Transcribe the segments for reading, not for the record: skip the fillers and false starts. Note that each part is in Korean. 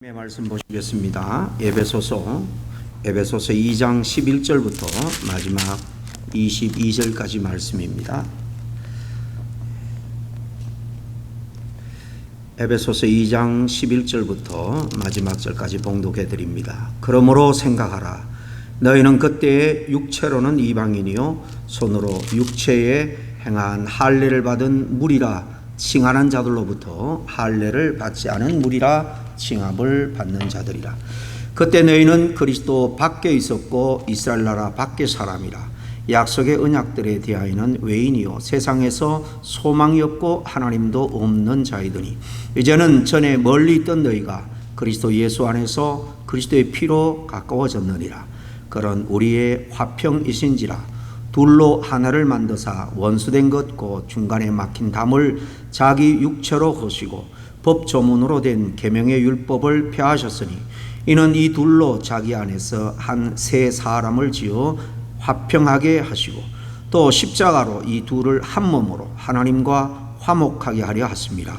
말씀 보시겠습니다. 에베소서 2장 11절부터 마지막 22절까지 말씀입니다. 에베소서 2장 11절부터 마지막 절까지 봉독해 드립니다. 그러므로 생각하라. 너희는 그때 육체로는 이방인이요 손으로 육체에 행한 할례를 받은 무리라 칭하는 자들로부터 할례를 받지 않은 무리라 칭함을 받는 자들이라. 그때 너희는 그리스도 밖에 있었고 이스라엘 나라 밖의 사람이라. 약속의 언약들에 대하여는 외인이요 세상에서 소망이 없고 하나님도 없는 자이더니 이제는 전에 멀리 있던 너희가 그리스도 예수 안에서 그리스도의 피로 가까워졌느니라. 그런 우리의 화평이신지라. 둘로 하나를 만드사 원수된 것 곧 중간에 막힌 담을 자기 육체로 허시고 법 조문으로 된 계명의 율법을 폐하셨으니 이는 이 둘로 자기 안에서 한 새 사람을 지어 화평하게 하시고 또 십자가로 이 둘을 한 몸으로 하나님과 화목하게 하려 하심이라.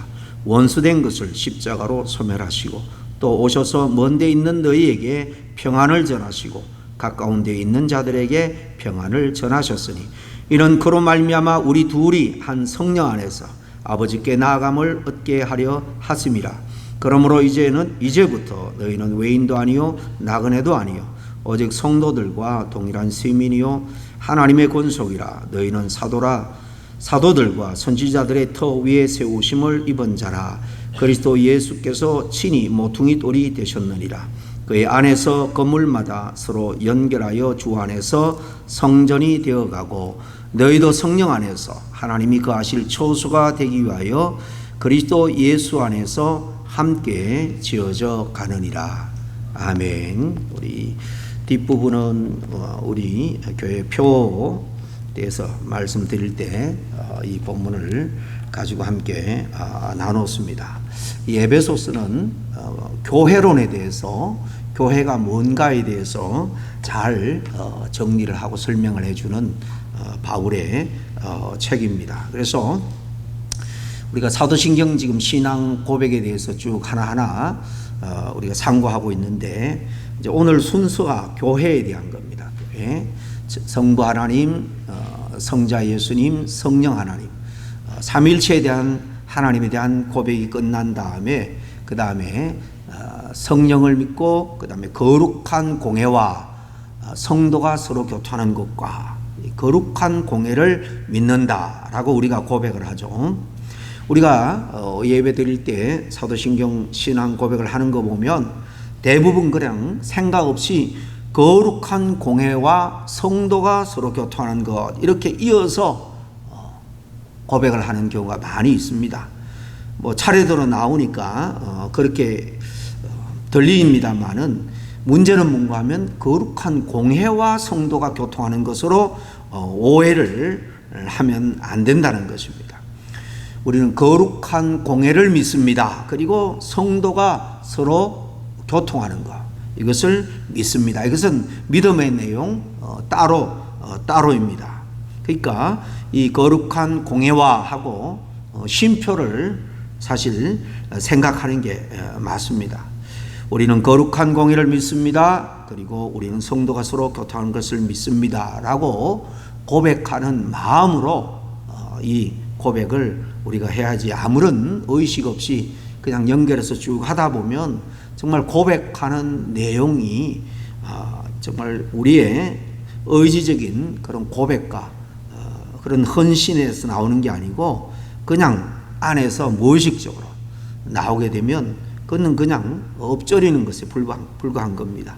원수된 것을 십자가로 소멸하시고 또 오셔서 먼 데 있는 너희에게 평안을 전하시고 가까운 데 있는 자들에게 평안을 전하셨으니 이는 그로 말미암아 우리 둘이 한 성령 안에서 아버지께 나아감을 얻게 하려 하심이라. 그러므로 이제부터 너희는 외인도 아니요 나그네도 아니요 오직 성도들과 동일한 시민이요 하나님의 권속이라. 너희는 사도들과 선지자들의 터 위에 세우심을 입은 자라. 그리스도 예수께서 친히 모퉁이 돌이 되셨느니라. 그의 안에서 건물마다 서로 연결하여 주 안에서 성전이 되어가고 너희도 성령 안에서 하나님이 거하실 초소가 되기 위하여 그리스도 예수 안에서 함께 지어져 가느니라. 아멘. 우리 뒷부분은 우리 교회 표 대해서 말씀드릴 때 이 본문을 가지고 함께 나눴습니다. 이 에베소서는 교회론에 대해서 교회가 뭔가에 대해서 잘 정리를 하고 설명을 해주는 바울의 책입니다. 그래서 우리가 사도신경 지금 신앙 고백에 대해서 쭉 하나하나 우리가 상고하고 있는데 이제 오늘 순서가 교회에 대한 겁니다. 교회, 성부 하나님, 성자 예수님, 성령 하나님, 삼일체에 대한 하나님에 대한 고백이 끝난 다음에 그 다음에 성령을 믿고 그 다음에 거룩한 공회와 성도가 서로 교통하는 것과 거룩한 공회를 믿는다라고 우리가 고백을 하죠. 우리가 예배 드릴 때 사도신경 신앙 고백을 하는 거 보면 대부분 그냥 생각 없이 거룩한 공회와 성도가 서로 교통하는 것 이렇게 이어서 고백을 하는 경우가 많이 있습니다. 뭐 차례대로 나오니까 그렇게 들립니다만은 문제는 뭔가 하면 거룩한 공회와 성도가 교통하는 것으로 오해를 하면 안 된다는 것입니다. 우리는 거룩한 공회를 믿습니다. 그리고 성도가 서로 교통하는 것 이것을 믿습니다. 이것은 믿음의 내용 따로입니다. 그러니까 이 거룩한 공회와하고 쉼표를 사실 생각하는 게 맞습니다. 우리는 거룩한 공회를 믿습니다. 그리고 우리는 성도가 서로 교통하는 것을 믿습니다. 라고 고백하는 마음으로 이 고백을 우리가 해야지 아무런 의식 없이 그냥 연결해서 쭉 하다 보면 정말 고백하는 내용이 정말 우리의 의지적인 그런 고백과 그런 헌신에서 나오는 게 아니고 그냥 안에서 무의식적으로 나오게 되면 그는 그냥 엎드리는 것에 불과한 겁니다.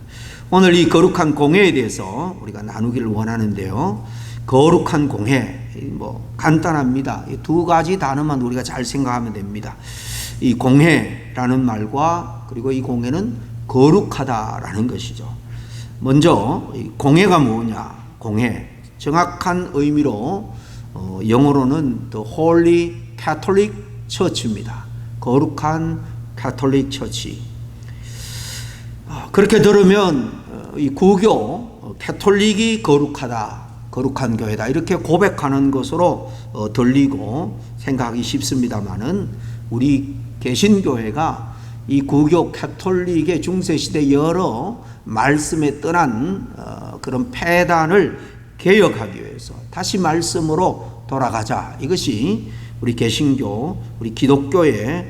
오늘 이 거룩한 공회에 대해서 우리가 나누기를 원하는데요. 거룩한 공회 뭐 간단합니다. 이 두 가지 단어만 우리가 잘 생각하면 됩니다. 이 공회라는 말과 그리고 이 공회는 거룩하다라는 것이죠. 먼저 이 공회가 뭐냐? 공회 정확한 의미로 영어로는 The Holy Catholic Church입니다. 거룩한 가톨릭 처치. 그렇게 들으면 이 구교 가톨릭이 거룩한 교회다 이렇게 고백하는 것으로 들리고 생각하기 쉽습니다만은 우리 개신교회가 이 구교 가톨릭의 중세시대 여러 말씀에 떠난 그런 폐단을 개혁하기 위해서 다시 말씀으로 돌아가자. 이것이 우리 개신교, 우리 기독교의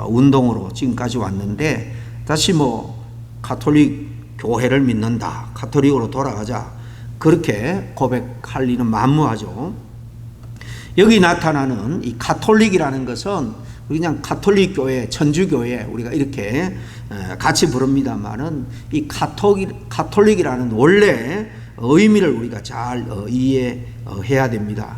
운동으로 지금까지 왔는데, 다시 가톨릭 교회를 믿는다, 가톨릭으로 돌아가자, 그렇게 고백할 일은 만무하죠. 여기 나타나는 이 가톨릭이라는 것은 그냥 가톨릭 교회, 천주교회 우리가 이렇게 같이 부릅니다만은, 이 가톨릭이라는 원래 의미를 우리가 잘 이해해야 됩니다.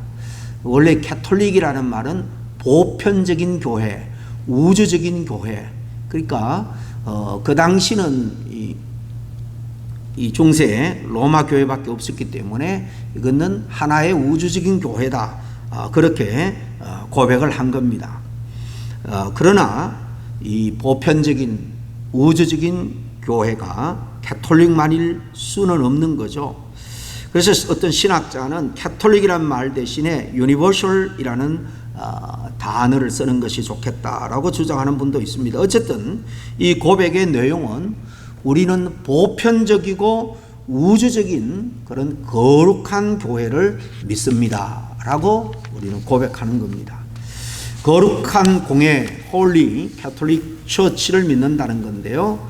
원래 가톨릭이라는 말은 보편적인 교회, 우주적인 교회. 그러니까 그 당시는 이 중세에 로마 교회밖에 없었기 때문에 이거는 하나의 우주적인 교회다, 그렇게 고백을 한 겁니다. 그러나 이 보편적인 우주적인 교회가 가톨릭만일 수는 없는 거죠. 그래서 어떤 신학자는 가톨릭이란 말 대신에 유니버셜이라는 단어를 쓰는 것이 좋겠다라고 주장하는 분도 있습니다. 어쨌든 이 고백의 내용은 우리는 보편적이고 우주적인 그런 거룩한 교회를 믿습니다 라고 우리는 고백하는 겁니다. 거룩한 공회, 홀리 캐톨릭 처치를 믿는다는 건데요.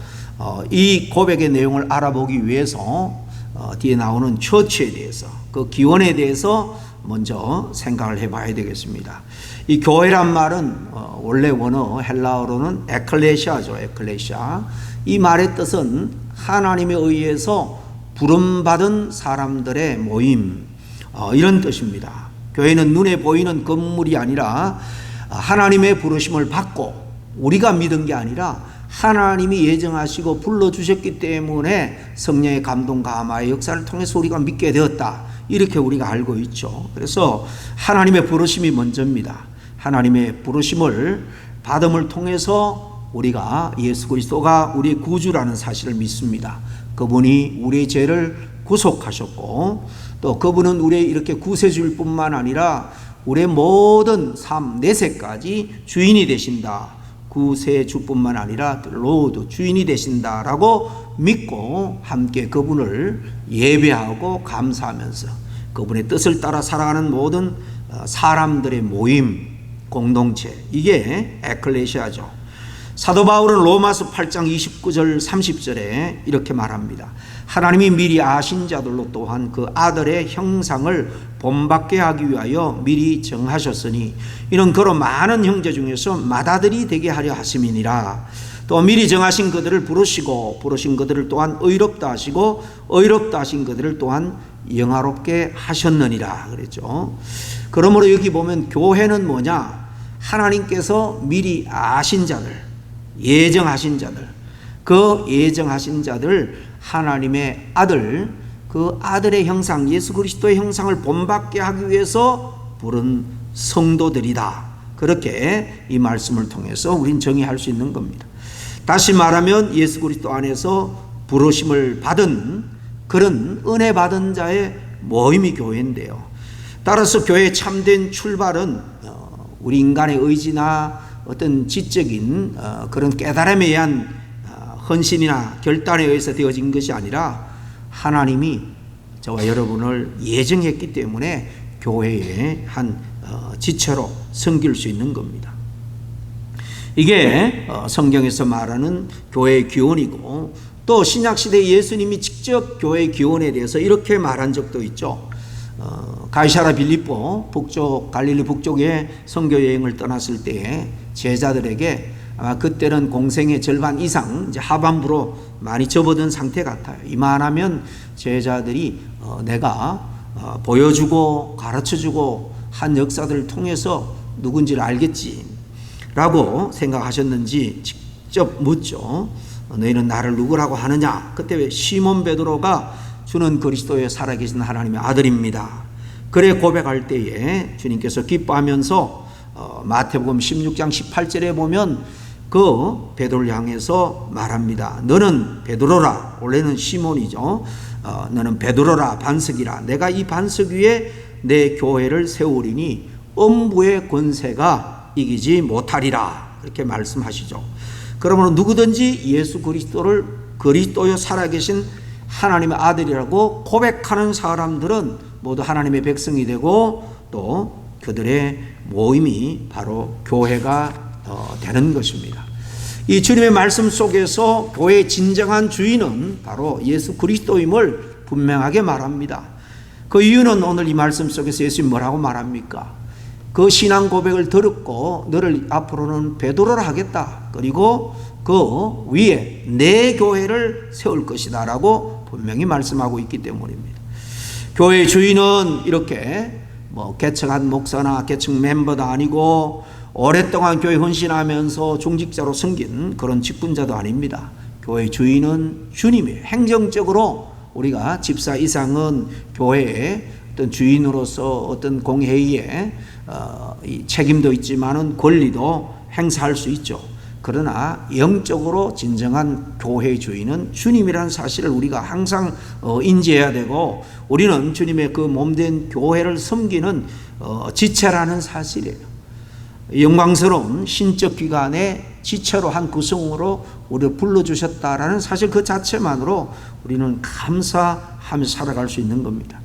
이 고백의 내용을 알아보기 위해서 뒤에 나오는 처치에 대해서, 그 기원에 대해서 먼저 생각을 해봐야 되겠습니다. 이 교회란 말은 원래 원어 헬라어로는 에클레시아죠. 에클레시아. 이 말의 뜻은 하나님에 의해서 부름받은 사람들의 모임, 이런 뜻입니다. 교회는 눈에 보이는 건물이 아니라 하나님의 부르심을 받고 우리가 믿은 게 아니라 하나님이 예정하시고 불러주셨기 때문에 성령의 감동 감화의 역사를 통해서 우리가 믿게 되었다, 이렇게 우리가 알고 있죠. 그래서 하나님의 부르심이 먼저입니다. 하나님의 부르심을 받음을 통해서 우리가 예수 그리스도가 우리의 구주라는 사실을 믿습니다. 그분이 우리의 죄를 구속하셨고, 또 그분은 우리의 이렇게 구세주일 뿐만 아니라 우리의 모든 삶, 내세까지 주인이 되신다. 구세주뿐만 아니라 로드, 주인이 되신다라고 믿고 함께 그분을 예배하고 감사하면서 그분의 뜻을 따라 살아가는 모든 사람들의 모임, 공동체, 이게 에클레시아죠. 사도 바울은 로마서 8장 29절 30절에 이렇게 말합니다. 하나님이 미리 아신 자들로 또한 그 아들의 형상을 본받게 하기 위하여 미리 정하셨으니 이는 그로 많은 형제 중에서 맏아들이 되게 하려 하심이니라. 또 미리 정하신 그들을 부르시고 부르신 그들을 또한 의롭다 하시고 의롭다 하신 그들을 또한 영화롭게 하셨느니라 그랬죠. 그러므로 여기 보면 교회는 뭐냐? 하나님께서 미리 아신 자들, 예정하신 자들, 그 예정하신 자들 하나님의 아들, 그 아들의 형상, 예수 그리스도의 형상을 본받게 하기 위해서 부른 성도들이다. 그렇게 이 말씀을 통해서 우린 정의할 수 있는 겁니다. 다시 말하면 예수 그리스도 안에서 부르심을 받은 그런 은혜 받은 자의 모임이 교회인데요. 따라서 교회의 참된 출발은 우리 인간의 의지나 어떤 지적인 그런 깨달음에 의한 헌신이나 결단에 의해서 되어진 것이 아니라 하나님이 저와 여러분을 예정했기 때문에 교회의 한 지체로 섬길 수 있는 겁니다. 이게 성경에서 말하는 교회의 기원이고, 또 신약시대 예수님이 직접 교회의 기원에 대해서 이렇게 말한 적도 있죠. 가이사랴 빌립보 북쪽, 갈릴리 북쪽에 선교 여행을 떠났을 때에 제자들에게 아마 그때는 공생의 절반 이상 이제 하반부로 많이 접어든 상태 같아요. 이만하면 제자들이 내가 보여주고 가르쳐주고 한 역사들을 통해서 누군지를 알겠지 라고 생각하셨는지 직접 묻죠. 너희는 나를 누구라고 하느냐? 그때 시몬 베드로가 주는 그리스도의 살아계신 하나님의 아들입니다. 그래 고백할 때에 주님께서 기뻐하면서 마태복음 16장 18절에 보면 그 베드로를 향해서 말합니다. 너는 베드로라. 원래는 시몬이죠. 너는 베드로라, 반석이라. 내가 이 반석 위에 내 교회를 세우리니 음부의 권세가 이기지 못하리라. 이렇게 말씀하시죠. 그러므로 누구든지 예수 그리스도를 그리스도여 살아계신 하나님의 아들이라고 고백하는 사람들은 모두 하나님의 백성이 되고 또 그들의 모임이 바로 교회가 되는 것입니다. 이 주님의 말씀 속에서 교회의 진정한 주인은 바로 예수 그리스도임을 분명하게 말합니다. 그 이유는 오늘 이 말씀 속에서 예수님이 뭐라고 말합니까? 그 신앙 고백을 들었고 너를 앞으로는 베드로라 하겠다. 그리고 그 위에 내 교회를 세울 것이다 라고 분명히 말씀하고 있기 때문입니다. 교회의 주인은 이렇게 개척한 목사나 개척 멤버도 아니고 오랫동안 교회 헌신하면서 중직자로 섬긴 그런 직분자도 아닙니다. 교회의 주인은 주님이에요. 행정적으로 우리가 집사 이상은 교회의 어떤 주인으로서 어떤 공회의에 책임도 있지만은 권리도 행사할 수 있죠. 그러나 영적으로 진정한 교회의 주인은 주님이라는 사실을 우리가 항상 인지해야 되고 우리는 주님의 그 몸된 교회를 섬기는 지체라는 사실이에요. 영광스러운 신적 기관의 지체로 한 구성으로 우리를 불러주셨다라는 사실 그 자체만으로 우리는 감사하며 살아갈 수 있는 겁니다.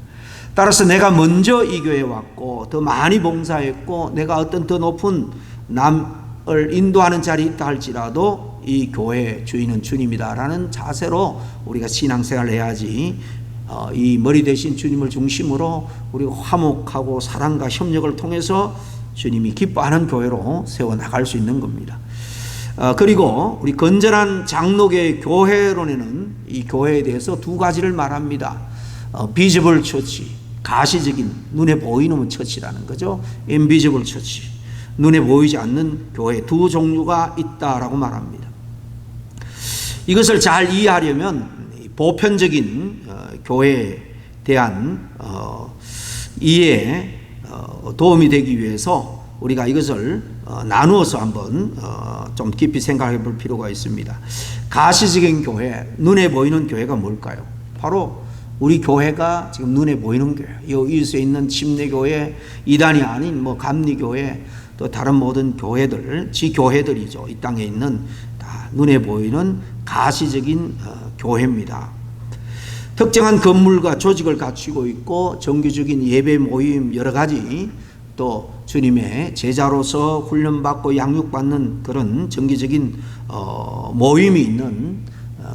따라서 내가 먼저 이 교회에 왔고 더 많이 봉사했고 내가 어떤 더 높은 남을 인도하는 자리에 있다 할지라도 이 교회의 주인은 주님이다라는 자세로 우리가 신앙생활을 해야지 이 머리 대신 주님을 중심으로 우리가 화목하고 사랑과 협력을 통해서 주님이 기뻐하는 교회로 세워나갈 수 있는 겁니다. 그리고 우리 건전한 장로교의 교회론에는 이 교회에 대해서 두 가지를 말합니다. 비저블 처치, 가시적인 눈에 보이는 처치라는 거죠. 인비저블 처치, 눈에 보이지 않는 교회 두 종류가 있다라고 말합니다. 이것을 잘 이해하려면 보편적인 교회에 대한 이해에 도움이 되기 위해서 우리가 이것을 나누어서 한번 좀 깊이 생각해 볼 필요가 있습니다. 가시적인 교회, 눈에 보이는 교회가 뭘까요? 바로 우리 교회가 지금 눈에 보이는 교회, 여기에 있는 침례교회, 이단이 아닌 감리교회, 또 다른 모든 교회들, 지교회들이죠. 이 땅에 있는 다 눈에 보이는 가시적인 교회입니다. 특정한 건물과 조직을 갖추고 있고 정규적인 예배 모임 여러 가지 또 주님의 제자로서 훈련받고 양육받는 그런 정기적인 모임이 있는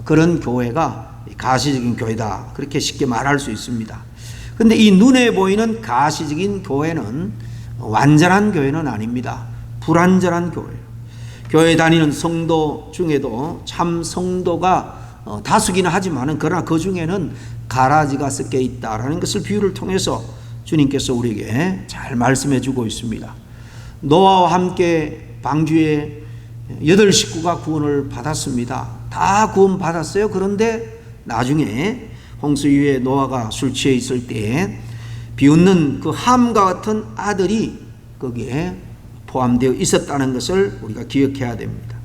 그런 교회가 가시적인 교회다 그렇게 쉽게 말할 수 있습니다. 그런데 이 눈에 보이는 가시적인 교회는 완전한 교회는 아닙니다. 불완전한 교회예요. 교회 다니는 성도 중에도 참 성도가 다수기는 하지만 그러나 그 중에는 가라지가 섞여 있다라는 것을 비유를 통해서 주님께서 우리에게 잘 말씀해 주고 있습니다. 노아와 함께 방주에 8 식구가 구원을 받았습니다. 다 구원 받았어요. 그런데 나중에 홍수 위에 노아가 술 취해 있을 때 비웃는 그 함과 같은 아들이 거기에 포함되어 있었다는 것을 우리가 기억해야 됩니다.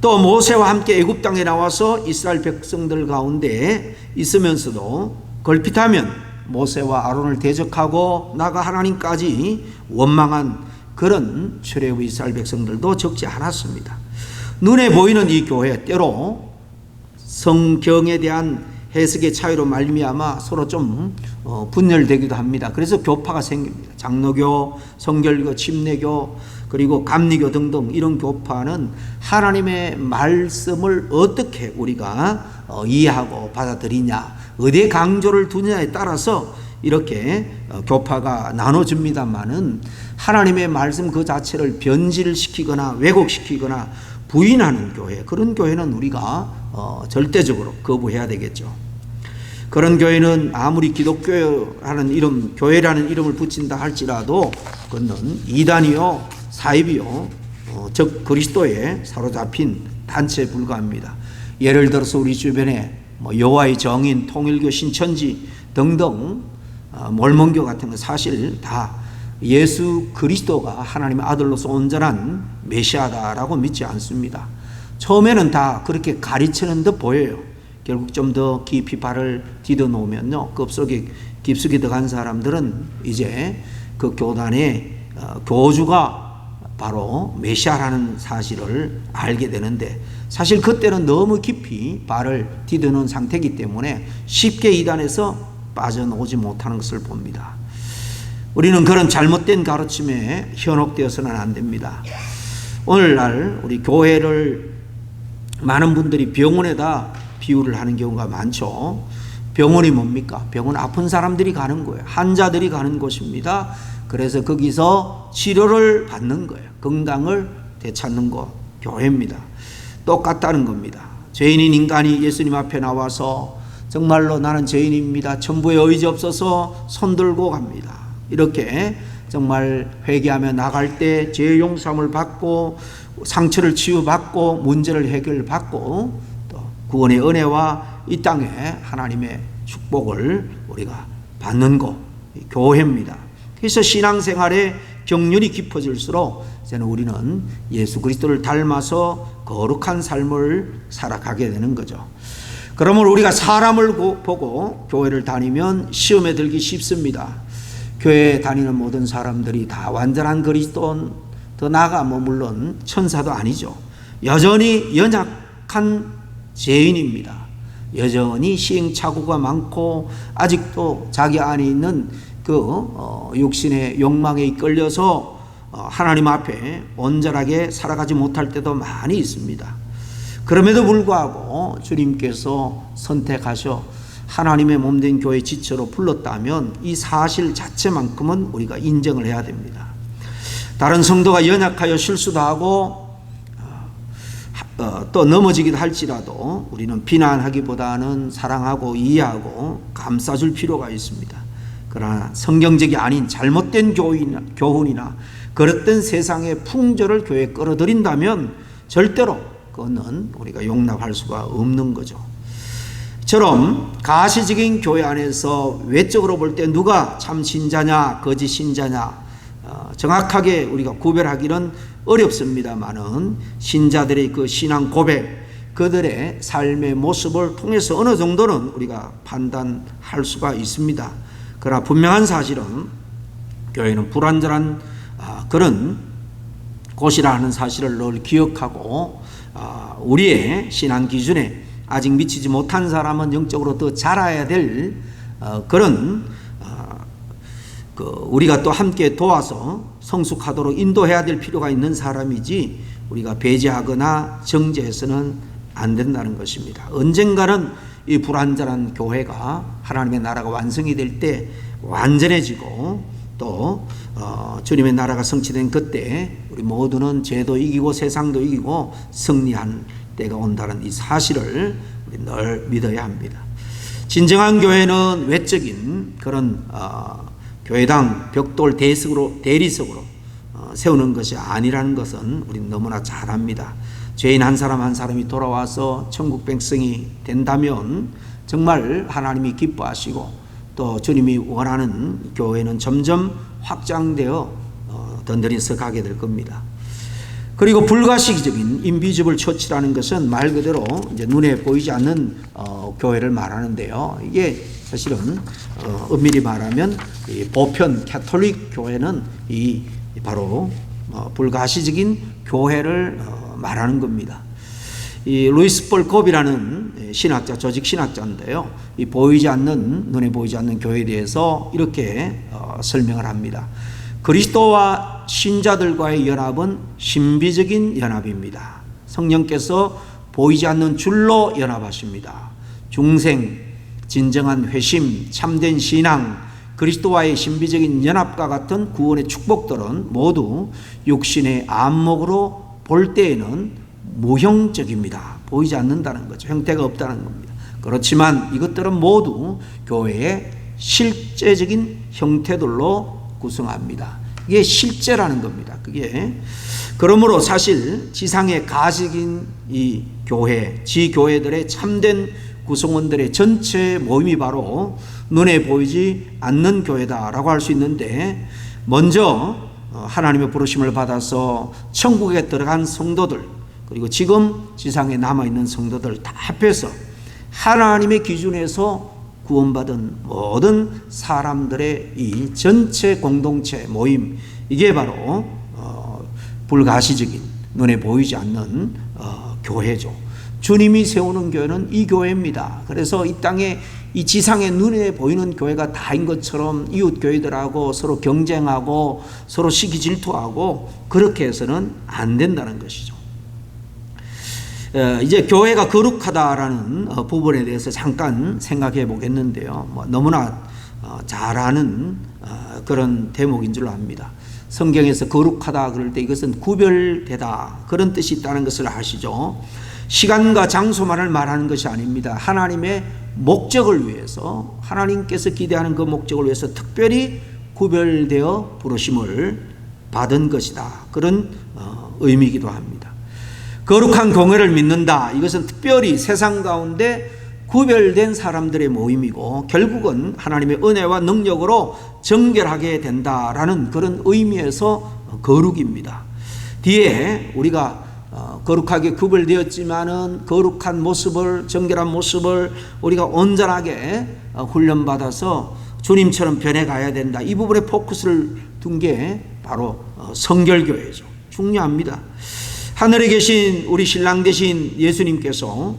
또 모세와 함께 애굽 땅에 나와서 이스라엘 백성들 가운데 있으면서도 걸핏하면 모세와 아론을 대적하고 나가 하나님까지 원망한 그런 출애굽 이스라엘 백성들도 적지 않았습니다. 눈에 보이는 이 교회 때로 성경에 대한 해석의 차이로 말미암아 서로 좀 분열되기도 합니다. 그래서 교파가 생깁니다. 장로교, 성결교, 침례교 그리고 감리교 등등 이런 교파는 하나님의 말씀을 어떻게 우리가 이해하고 받아들이냐, 어디에 강조를 두냐에 따라서 이렇게 교파가 나눠집니다만은 하나님의 말씀 그 자체를 변질시키거나 왜곡시키거나 부인하는 교회, 그런 교회는 우리가 절대적으로 거부해야 되겠죠. 그런 교회는 아무리 기독교라는 이름, 교회라는 이름을 붙인다 할지라도 그것은 이단이요 사입이요 즉 그리스도에 사로잡힌 단체에 불과합니다. 예를 들어서 우리 주변에 여호와의 정인, 통일교, 신천지 등등 몰몬교 같은 거 사실 다 예수 그리스도가 하나님의 아들로서 온전한 메시아다라고 믿지 않습니다. 처음에는 다 그렇게 가르치는 듯 보여요. 결국 좀 더 깊이 발을 디뎌 놓으면요, 급속에 깊숙이 들어간 사람들은 이제 그 교단의 교주가 바로 메시아라는 사실을 알게 되는데, 사실 그때는 너무 깊이 발을 디드는 상태이기 때문에 쉽게 이단에서 빠져나오지 못하는 것을 봅니다. 우리는 그런 잘못된 가르침에 현혹되어서는 안 됩니다. 오늘날 우리 교회를 많은 분들이 병원에다 비유를 하는 경우가 많죠. 병원이 뭡니까? 병원 아픈 사람들이 가는 거예요. 환자들이 가는 곳입니다. 그래서 거기서 치료를 받는 거예요. 건강을 되찾는 곳, 교회입니다. 똑같다는 겁니다. 죄인인 인간이 예수님 앞에 나와서 정말로 나는 죄인입니다, 천부에 의지 없어서 손들고 갑니다. 이렇게 정말 회개하며 나갈 때 죄 용서함을 받고 상처를 치유받고 문제를 해결받고 또 구원의 은혜와 이 땅에 하나님의 축복을 우리가 받는 곳, 교회입니다. 그래서 신앙생활에 경륜이 깊어질수록 이제는 우리는 예수 그리스도를 닮아서 거룩한 삶을 살아가게 되는 거죠. 그러므로 우리가 사람을 보고 교회를 다니면 시험에 들기 쉽습니다. 교회에 다니는 모든 사람들이 다 완전한 그리스도인, 더 나아가 물론 천사도 아니죠. 여전히 연약한 죄인입니다. 여전히 시행착오가 많고 아직도 자기 안에 있는 육신의 욕망에 이끌려서 하나님 앞에 온전하게 살아가지 못할 때도 많이 있습니다. 그럼에도 불구하고 주님께서 선택하셔 하나님의 몸된 교회 지체로 불렀다면 이 사실 자체만큼은 우리가 인정을 해야 됩니다. 다른 성도가 연약하여 실수도 하고 또 넘어지기도 할지라도 우리는 비난하기보다는 사랑하고 이해하고 감싸줄 필요가 있습니다. 그러나 성경적이 아닌 잘못된 교훈이나 그릇된 세상의 풍조를 교회에 끌어들인다면 절대로 그거는 우리가 용납할 수가 없는 거죠. 처럼 가시적인 교회 안에서 외적으로 볼 때 누가 참 신자냐 거짓 신자냐 정확하게 우리가 구별하기는 어렵습니다만은 신자들의 그 신앙 고백, 그들의 삶의 모습을 통해서 어느 정도는 우리가 판단할 수가 있습니다. 그러나 분명한 사실은 교회는 불완전한 그런 곳이라는 사실을 늘 기억하고 우리의 신앙 기준에 아직 미치지 못한 사람은 영적으로 더 자라야 될 그런 우리가 또 함께 도와서 성숙하도록 인도해야 될 필요가 있는 사람이지 우리가 배제하거나 정죄해서는 안 된다는 것입니다. 언젠가는 이 불완전한 교회가 하나님의 나라가 완성이 될 때 완전해지고 또 주님의 나라가 성취된 그때 우리 모두는 죄도 이기고 세상도 이기고 승리한 때가 온다는 이 사실을 우리 늘 믿어야 합니다. 진정한 교회는 외적인 그런 교회당 벽돌 대리석으로 세우는 것이 아니라는 것은 우리는 너무나 잘 압니다. 죄인 한 사람 한 사람이 돌아와서 천국 백성이 된다면 정말 하나님이 기뻐하시고 또 주님이 원하는 교회는 점점 확장되어 던전에서 가게 될 겁니다. 그리고 불가시적인 인비지블 처치라는 것은 말 그대로 이제 눈에 보이지 않는 교회를 말하는데요. 이게 사실은 엄밀히 말하면 이 보편 캐톨릭 교회는 이 바로 불가시적인 교회를 말하는 겁니다. 이 루이스 폴 콥이라는 신학자, 조직 신학자인데요. 이 보이지 않는, 눈에 보이지 않는 교회에 대해서 이렇게 설명을 합니다. 그리스도와 신자들과의 연합은 신비적인 연합입니다. 성령께서 보이지 않는 줄로 연합하십니다. 중생, 진정한 회심, 참된 신앙, 그리스도와의 신비적인 연합과 같은 구원의 축복들은 모두 육신의 안목으로 볼 때에는 무형적입니다. 보이지 않는다는 거죠. 형태가 없다는 겁니다. 그렇지만 이것들은 모두 교회의 실제적인 형태들로 구성합니다. 이게 실제라는 겁니다. 그게 그러므로 사실 지상의 가식인 이 교회, 지교회들의 참된 구성원들의 전체 모임이 바로 눈에 보이지 않는 교회다라고 할 수 있는데, 먼저 하나님의 부르심을 받아서 천국에 들어간 성도들, 그리고 지금 지상에 남아있는 성도들 다 합해서 하나님의 기준에서 구원받은 모든 사람들의 이 전체 공동체 모임, 이게 바로 불가시적인, 눈에 보이지 않는 교회죠. 주님이 세우는 교회는 이 교회입니다. 그래서 이 땅에 이 지상에 눈에 보이는 교회가 다인 것처럼 이웃 교회들하고 서로 경쟁하고 서로 시기 질투하고 그렇게 해서는 안 된다는 것이죠. 이제 교회가 거룩하다라는 부분에 대해서 잠깐 생각해 보겠는데요. 너무나 잘 아는 그런 대목인 줄로 압니다. 성경에서 거룩하다 그럴 때 이것은 구별되다 그런 뜻이 있다는 것을 아시죠? 시간과 장소만을 말하는 것이 아닙니다. 하나님의 목적을 위해서, 하나님께서 기대하는 그 목적을 위해서 특별히 구별되어 부르심을 받은 것이다, 그런 의미이기도 합니다. 거룩한 교회를 믿는다, 이것은 특별히 세상 가운데 구별된 사람들의 모임이고 결국은 하나님의 은혜와 능력으로 정결하게 된다라는 그런 의미에서 거룩입니다. 뒤에 우리가 거룩하게 구별되었지만은 거룩한 모습을, 정결한 모습을 우리가 온전하게 훈련받아서 주님처럼 변해가야 된다, 이 부분에 포커스를 둔 게 바로 성결교회죠. 중요합니다. 하늘에 계신 우리 신랑 되신 예수님께서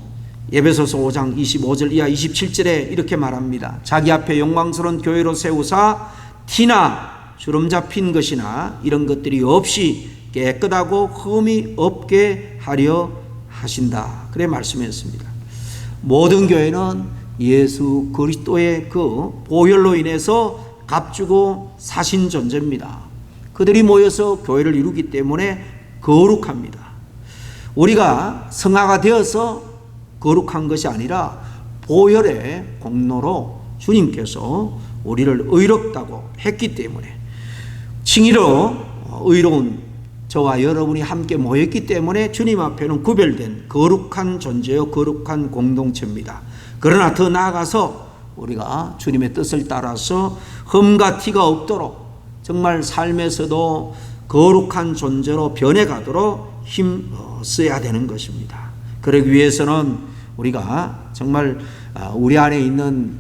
에베소서 5장 25절 이하 27절에 이렇게 말합니다. 자기 앞에 영광스러운 교회로 세우사 티나 주름 잡힌 것이나 이런 것들이 없이 깨끗하고 흠이 없게 하려 하신다, 그래 말씀했습니다. 모든 교회는 예수 그리스도의 그 보혈로 인해서 값주고 사신 존재입니다. 그들이 모여서 교회를 이루기 때문에 거룩합니다. 우리가 성화가 되어서 거룩한 것이 아니라 보혈의 공로로 주님께서 우리를 의롭다고 했기 때문에, 칭의로 의로운 저와 여러분이 함께 모였기 때문에 주님 앞에는 구별된 거룩한 존재요, 거룩한 공동체입니다. 그러나 더 나아가서 우리가 주님의 뜻을 따라서 흠과 티가 없도록 정말 삶에서도 거룩한 존재로 변해가도록 힘써야 되는 것입니다. 그러기 위해서는 우리가 정말 우리 안에 있는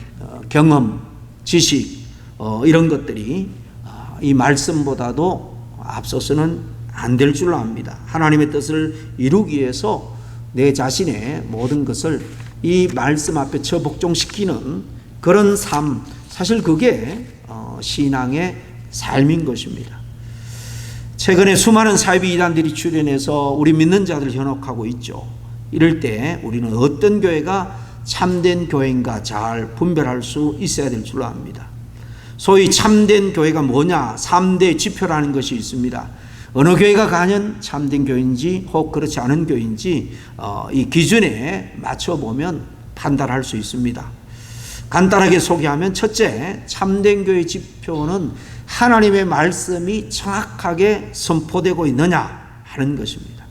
경험, 지식 이런 것들이 이 말씀보다도 앞서서는 안 될 줄로 압니다. 하나님의 뜻을 이루기 위해서 내 자신의 모든 것을 이 말씀 앞에 처복종시키는 그런 삶, 사실 그게 신앙의 삶인 것입니다. 최근에 수많은 사이비 이단들이 출현해서 우리 믿는 자들 현혹하고 있죠. 이럴 때 우리는 어떤 교회가 참된 교회인가 잘 분별할 수 있어야 될 줄로 압니다. 소위 참된 교회가 뭐냐, 3대 지표라는 것이 있습니다. 어느 교회가 과연 참된 교회인지 혹 그렇지 않은 교회인지 이 기준에 맞춰보면 판단할 수 있습니다. 간단하게 소개하면, 첫째, 참된 교회의 지표는 하나님의 말씀이 정확하게 선포되고 있느냐 하는 것입니다.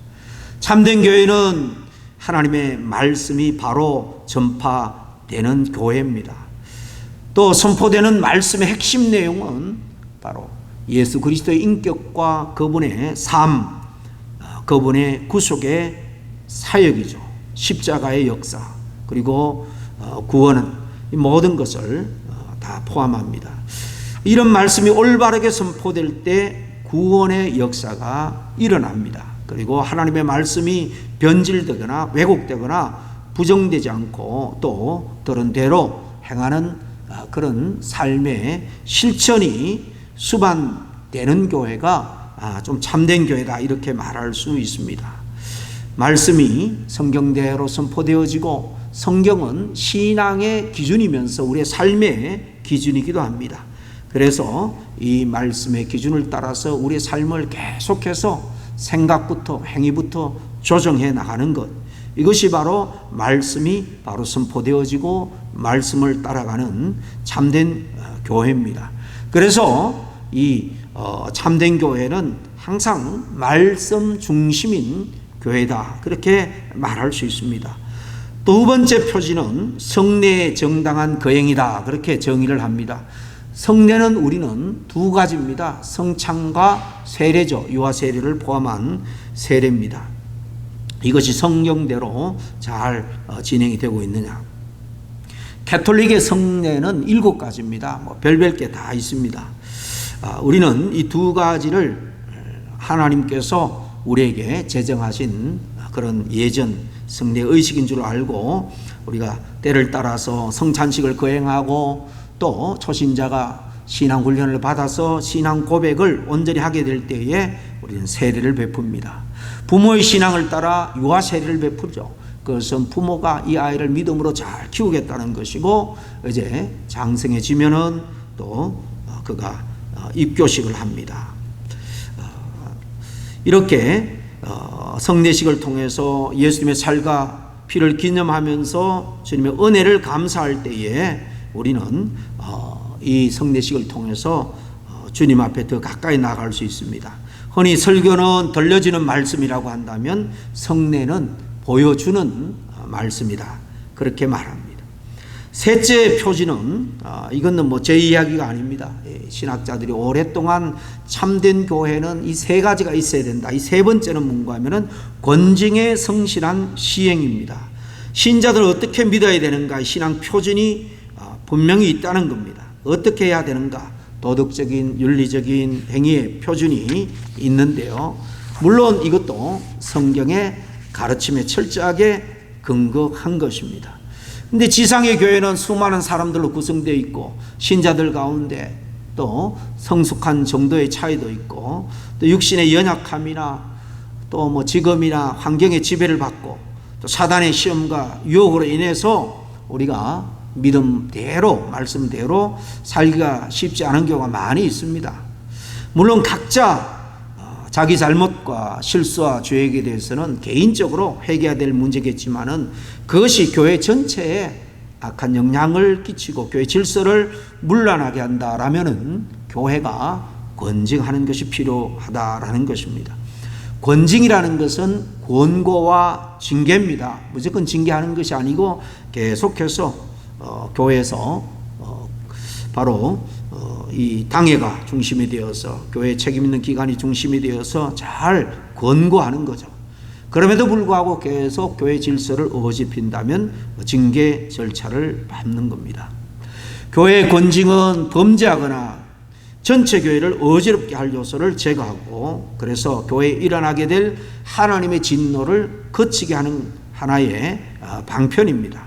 참된 교회는 하나님의 말씀이 바로 전파되는 교회입니다. 또 선포되는 말씀의 핵심 내용은 바로 예수 그리스도의 인격과 그분의 삶, 그분의 구속의 사역이죠. 십자가의 역사, 그리고 구원은 이 모든 것을 다 포함합니다. 이런 말씀이 올바르게 선포될 때 구원의 역사가 일어납니다. 그리고 하나님의 말씀이 변질되거나 왜곡되거나 부정되지 않고 또 들은 대로 행하는 그런 삶의 실천이 수반되는 교회가 좀 참된 교회다, 이렇게 말할 수 있습니다. 말씀이 성경대로 선포되어지고 성경은 신앙의 기준이면서 우리의 삶의 기준이기도 합니다. 그래서 이 말씀의 기준을 따라서 우리의 삶을 계속해서 생각부터 행위부터 조정해 나가는 것, 이것이 바로 말씀이 바로 선포되어지고 말씀을 따라가는 참된 교회입니다. 그래서 이 참된 교회는 항상 말씀 중심인 교회다, 그렇게 말할 수 있습니다. 두 번째 표지는 성례의 정당한 거행이다, 그렇게 정의를 합니다. 성례는 우리는 두 가지입니다. 성찬과 세례죠. 유아 세례를 포함한 세례입니다. 이것이 성경대로 잘 진행이 되고 있느냐. 가톨릭의 성례는 7가지입니다. 별별 게 다 있습니다. 우리는 이 두 가지를 하나님께서 우리에게 제정하신 그런 예전 성례 의식인 줄 알고 우리가 때를 따라서 성찬식을 거행하고 또 초신자가 신앙 훈련을 받아서 신앙 고백을 온전히 하게 될 때에 우리는 세례를 베풉니다. 부모의 신앙을 따라 유아 세례를 베풀죠. 그것은 부모가 이 아이를 믿음으로 잘 키우겠다는 것이고, 이제 장성해지면은 또 그가 입교식을 합니다. 이렇게 성례식을 통해서 예수님의 살과 피를 기념하면서 주님의 은혜를 감사할 때에 우리는 이 성례식을 통해서 주님 앞에 더 가까이 나아갈 수 있습니다. 흔히 설교는 들려지는 말씀이라고 한다면 성례는 보여주는 말씀이다, 그렇게 말합니다. 셋째 표지는 이거는 뭐 제 이야기가 아닙니다. 신학자들이 오랫동안 참된 교회는 이 세 가지가 있어야 된다. 이 세 번째는 뭔가 하면은 권징에 성실한 시행입니다. 신자들 어떻게 믿어야 되는가, 신앙 표준이 분명히 있다는 겁니다. 어떻게 해야 되는가, 도덕적인 윤리적인 행위의 표준이 있는데요. 물론 이것도 성경의 가르침에 철저하게 근거한 것입니다. 근데 지상의 교회는 수많은 사람들로 구성되어 있고 신자들 가운데 또 성숙한 정도의 차이도 있고 또 육신의 연약함이나 또 뭐 직업이나 환경의 지배를 받고 또 사단의 시험과 유혹으로 인해서 우리가 믿음대로 말씀대로 살기가 쉽지 않은 경우가 많이 있습니다. 물론 각자 자기 잘못과 실수와 죄악에 대해서는 개인적으로 회개해야 될 문제겠지만은 그것이 교회 전체에 악한 영향을 끼치고 교회 질서를 문란하게 한다라면은 교회가 권징하는 것이 필요하다라는 것입니다. 권징이라는 것은 권고와 징계입니다. 무조건 징계하는 것이 아니고 계속해서 교회에서 바로 이 당회가 중심이 되어서 교회 책임 있는 기관이 중심이 되어서 잘 권고하는 거죠. 그럼에도 불구하고 계속 교회 질서를 어집힌다면 징계 절차를 밟는 겁니다. 교회의 권징은 범죄하거나 전체 교회를 어지럽게 할 요소를 제거하고, 그래서 교회에 일어나게 될 하나님의 진노를 거치게 하는 하나의 방편입니다.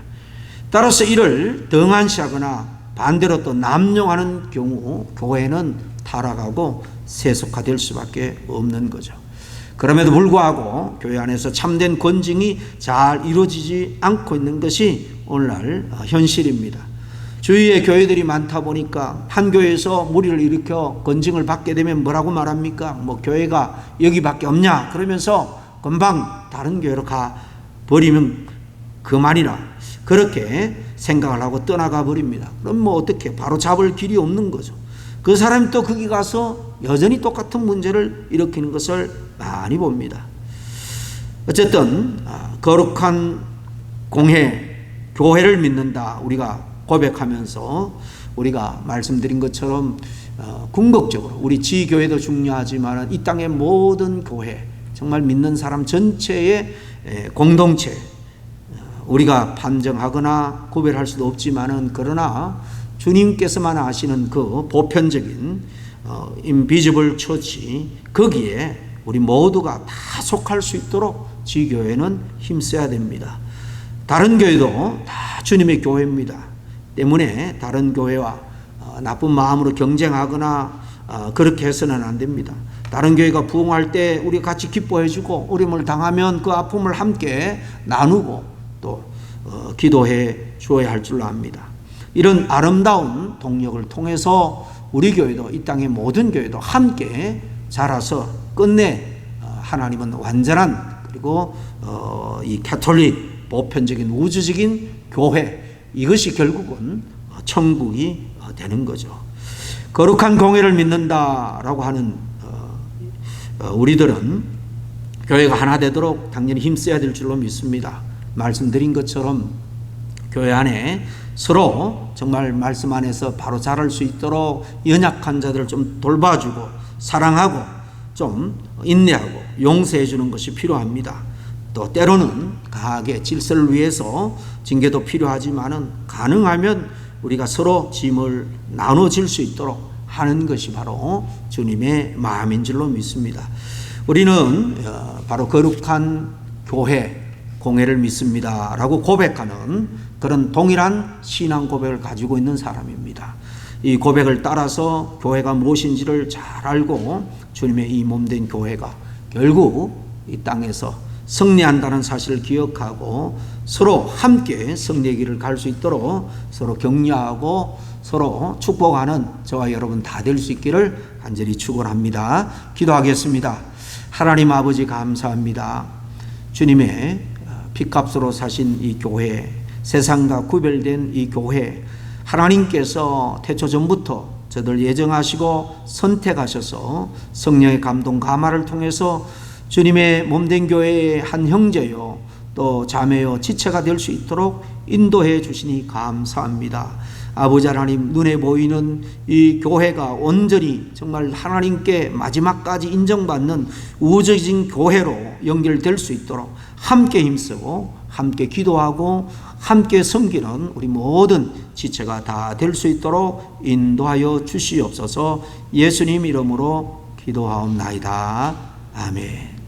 따라서 이를 등한시하거나 반대로 또 남용하는 경우 교회는 타락하고 세속화될 수밖에 없는 거죠. 그럼에도 불구하고 교회 안에서 참된 권징이 잘 이루어지지 않고 있는 것이 오늘날 현실입니다. 주위에 교회들이 많다 보니까 한 교회에서 무리를 일으켜 권징을 받게 되면 뭐라고 말합니까? 뭐 교회가 여기밖에 없냐? 그러면서 금방 다른 교회로 가 버리면 그만이라, 그렇게 생각을 하고 떠나가 버립니다. 그럼 뭐 어떻게 바로 잡을 길이 없는 거죠. 그 사람이 또 거기 가서 여전히 똑같은 문제를 일으키는 것을 많이 봅니다. 어쨌든 거룩한 공회, 교회를 믿는다 우리가 고백하면서 우리가 말씀드린 것처럼 궁극적으로 우리 지교회도 중요하지만 이 땅의 모든 교회, 정말 믿는 사람 전체의 공동체, 우리가 판정하거나 구별할 수도 없지만은 그러나 주님께서만 아시는 그 보편적인 인비지블 처치, 거기에 우리 모두가 다 속할 수 있도록 지교회는 힘써야 됩니다. 다른 교회도 다 주님의 교회입니다. 때문에 다른 교회와 나쁜 마음으로 경쟁하거나 그렇게 해서는 안 됩니다. 다른 교회가 부흥할 때 우리 같이 기뻐해주고 어려움을 당하면 그 아픔을 함께 나누고 또 기도해 주어야 할 줄로 압니다. 이런 아름다운 동력을 통해서 우리 교회도 이 땅의 모든 교회도 함께 자라서 끝내 하나님은 완전한, 그리고 이 가톨릭 보편적인 우주적인 교회, 이것이 결국은 천국이 되는 거죠. 거룩한 공회를 믿는다라고 하는 우리들은 교회가 하나 되도록 당연히 힘써야 될 줄로 믿습니다. 말씀드린 것처럼 교회 안에 서로 정말 말씀 안에서 바로 자랄 수 있도록 연약한 자들을 좀 돌봐주고 사랑하고 좀 인내하고 용서해 주는 것이 필요합니다. 또 때로는 강하게 질서를 위해서 징계도 필요하지만은 가능하면 우리가 서로 짐을 나눠질 수 있도록 하는 것이 바로 주님의 마음인 줄로 믿습니다. 우리는 바로 거룩한 교회, 공회를 믿습니다 라고 고백하는 그런 동일한 신앙 고백을 가지고 있는 사람입니다. 이 고백을 따라서 교회가 무엇인지를 잘 알고 주님의 이 몸된 교회가 결국 이 땅에서 승리한다는 사실을 기억하고 서로 함께 승리의 길을 갈 수 있도록 서로 격려하고 서로 축복하는 저와 여러분 다 될 수 있기를 간절히 축원합니다. 기도하겠습니다. 하나님 아버지 감사합니다. 주님의 피값으로 사신 이 교회, 세상과 구별된 이 교회, 하나님께서 태초 전부터 저들 예정하시고 선택하셔서 성령의 감동 감화를 통해서 주님의 몸된 교회의 한 형제요 또 자매요 지체가 될 수 있도록 인도해 주시니 감사합니다. 아버지 하나님, 눈에 보이는 이 교회가 온전히 정말 하나님께 마지막까지 인정받는 우주적인 교회로 연결될 수 있도록 함께 힘쓰고 함께 기도하고 함께 섬기는 우리 모든 지체가 다 될 수 있도록 인도하여 주시옵소서. 예수님 이름으로 기도하옵나이다. 아멘.